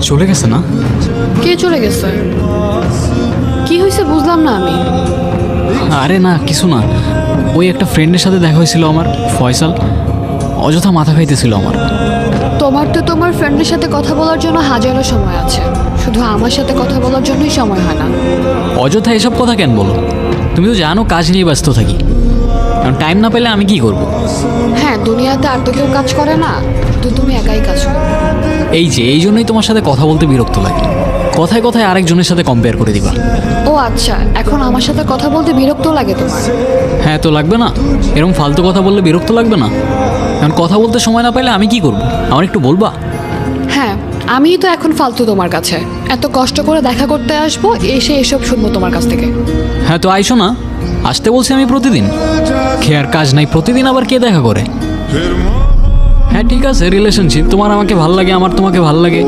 চলে গেছে না? কে চলে গেছে? কি হয়েছে বুঝলাম না আমি। আরে না, কিছু না। ওই একটা ফ্রেন্ডের সাথে দেখা হয়েছিল আমার, ফয়সাল। অযথা মাথা খাইতেছিল আমার। তোমার তো তোমার ফ্রেন্ডের সাথে কথা বলার জন্য হাজারো সময় আছে, শুধু আমার সাথে কথা বলার জন্যই সময় হয় না। অযথা এসব কথা কেন বলো? তুমি তো জানো কাজ নিয়ে ব্যস্ত থাকি, কারণ টাইম না পেলে আমি কি করব? হ্যাঁ, দুনিয়াতে আর তো কেউ কাজ করে না, শুধু তুমি একাই কাজ করো। এই জন্যই তোমার সাথে কথা বলতে বিরক্ত লাগে। কথায় কথায় আরেকজনের সাথে কম্পেয়ার করে দিবা। ও আচ্ছা, এখন আমার সাথে কথা বলতে বিরক্ত লাগে তোমার? হ্যাঁ, তো লাগবে না? এরকম ফালতু কথা বললে বিরক্ত লাগবে না? কারণ কথা বলতে সময় না পেলে আমি কি করব? আমার একটু বলবা? হ্যাঁ, আমিই তো এখন ফালতু তোমার কাছে। এত কষ্ট করে দেখা করতে আসবো, এসে এসব শুনবো তোমার কাছ থেকে। হ্যাঁ, তো আইসো না। আসতে বলছি আমি প্রতিদিন। খেয়ার কাজ নাই, প্রতিদিন আবার কে দেখা করে? হ্যাঁ ঠিক আছে, রিলেশনশিপ। তোমার আমাকে ভাল লাগে, আমার তোমাকে ভাল লাগে।